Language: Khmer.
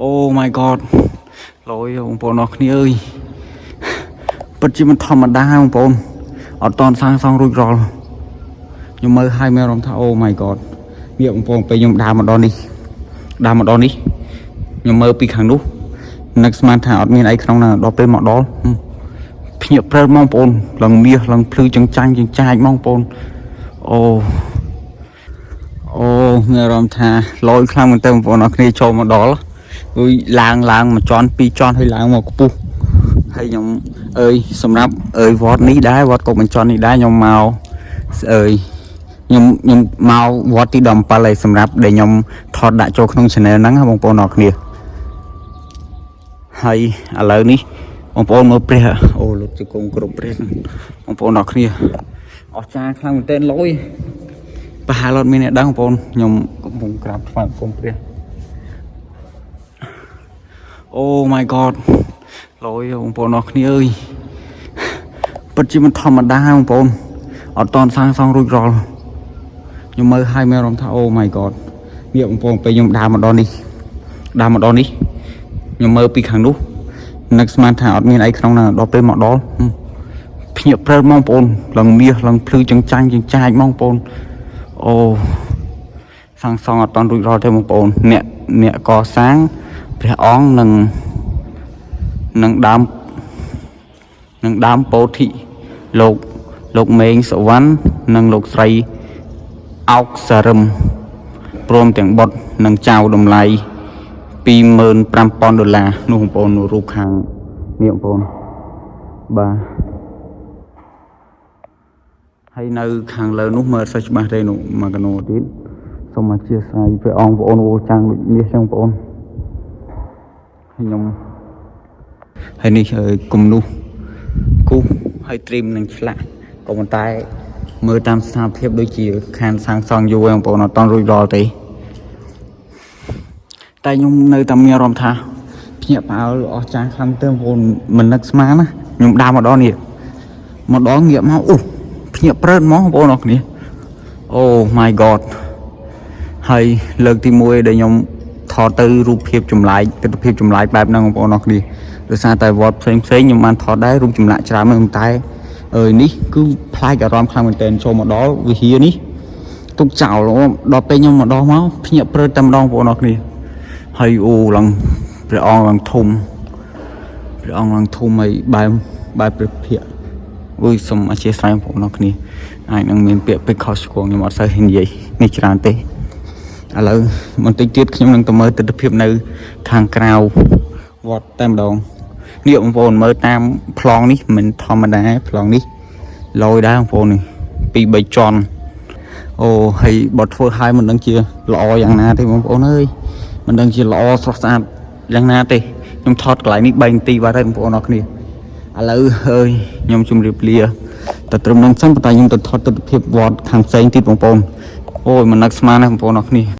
Oh my god លយបងប្អូនអរគ្នាអើយពិតជាមិនធម្មតាបងប្អូនអត់តន់សាងសង់រួចរាល់ខ្ញុំមើលឲ្យមានអារម្មណ៍ថា Oh my god វាបងប្អូនពេលខ្ញុំដើរមកដល់នេះខ្ញុំមើលពីខាងនោះនឹកស្មានថាអត់មានអីក្នុងហ្នឹងដល់ពេលមកដល់ភ្ញាក់ព្រឹលបងប្អូនឡើងមាសឡើងភ្លឺចង្ចាញ់បងប្អូនអូមានអារម្មណ៍ថាលយខ្លាំងមែនតើបងប្អូនអរគ្នាចូលមកដល់គឺឡើងមួយជាន់ពីរជាន់ហើយឡើងមកខ្ពស់ហើយខ្ញុំសម្រាប់វត្តនេះដែរវត្តកុកបញ្ចន់នេះដែរខ្ញុំមកខ្ញុំមកវត្តទី17ហើយសម្រាប់ដែលខ្ញុំថតដាក់ចូលក្នុង channel ហ្នឹងបងប្អូនអរគ្នាហើយឥឡូវនេះបងប្អូនមើលព្រះអូលុតជង្គង់គ្រប់ព្រះបងប្អូនអរគ្នាអស្ចារ្យខ្លាំងមែនទែនលយប្រហែលអត់មានអ្នកដឹងបងប្អូនខ្ញុំកំពុងក្រាបថ្វាយបង្គំព្រះOh my god លយបងប្អូនអរគ្នាអើយពិតជាមិនធម្មតាបងប្អូនអត់តន់សាងសង់រួចរាល់ខ្ញុំមើលឲ្យមានអារម្មណ៍ថា Oh my god វាបងប្អូនពេលខ្ញុំដើរមកដល់នេះខ្ញុំមើលពីខាងនោះនឹកស្មានថាអត់មានអីក្នុងហ្នឹងដល់ពេលមកដល់ភ្ញាក់ព្រឹលបងប្អូនឡើងមាសឡើងភ្លឺចង្ចាញ់បងប្អូនអូសាងសង់អត់តន់រួចរាល់ទេបងប្អូនអ្នកកសាងព្រះអង្គនឹងដើមពោធិលោកមេងសវណ្ណនិងលោកស្រីអោកសារឹមព្រមទាំងបុត្រនិងចៅតម្លៃ$25,000នោះបងប្អូននោះរូបខាងនេះបងប្អូនបាទហើយនៅខាងលើនោះមើលសាច់ច្បាស់ទេនោះមួយកណូទៀតសូមអធិស្ឋានព្រះអង្គបងប្អូនអូចាំងដូចមាសចឹងបងប្អូនខ្ញុំហើយនេះគំនូសគូសហើយត្រៀមនឹងឆ្លាក់ក៏ប៉ុន្តែមើលតាមស្ថានភាពដូចជាខានសាងសង់យូរហើយបងប្អូនអត់តន់រួចរាល់ទេតែខ្ញុំនៅតែមានអារម្មណ៍ថាភ្ញាក់ផ្អើលអស្ចារ្យខ្លាំងទៅបងប្អូនមិននឹកស្មានណាខ្ញុំដើរមកដល់នេះមកដល់ងាកមកភ្ញាក់ព្រឹលហ្មងបងប្អូនអរគ្នា Oh my god ហើយលើកទី1ដែលខ្ញុំថតទៅរូបភាពចម្លែកទិដ្ឋភាពចម្លែកបែបហ្នឹងបងប្អូនអរគ្នាដោយសារតែវត្តផ្សេងខ្ញុំបានថតដែររូបចម្លាក់ច្រើនមែនតែនេះគឺប្លែកអារម្មណ៍ខ្លាំងមែនទែនចូលមកដល់វិហារនេះទុកចោលដល់ពេលខ្ញុំមកដល់មកភ្ញាក់ព្រឹលតែម្ដងបងប្អូនអរគ្នាហើយឡើងព្រះអង្គឡើងធំហើយបែបព្រះភ័ក្រសូមអធិស្ឋានបងប្អូនអរគ្នាអាចនឹងមានពាក្យពេចន៍ខុសឆ្គងខ្ញុំអត់សូវហ៊ាននិយាយនេះច្រើនទេឥឡូវបន្តិចទៀតខ្ញុំនឹងទៅមើលទិដ្ឋភាពនៅខាងក្រៅវត្តតែម្ដងនេះបងប្អូនមើលតាមប្លង់នេះមិនធម្មតាប្លង់នេះលយដែរបងប្អូននេះ2-3ជាន់ហើយបើធ្វើឲ្យមិនដឹងជាល្អយ៉ាងណាទេបងប្អូនអើយមិនដឹងជាល្អស្រស់ស្អាតយ៉ាងណាទេខ្ញុំថតកន្លែងនេះ3នាទីបាត់ហើយបងប្អូនអរគ្នាឥឡូវខ្ញុំជម្រាបលាតែត្រឹមហ្នឹងសិនប៉ុន្តែខ្ញុំទៅថតទិដ្ឋភាពវត្តខាងផ្សេងទៀតបងប្អូនអូយមិននឹកស្មានទេបងប្អូនអរគ្នា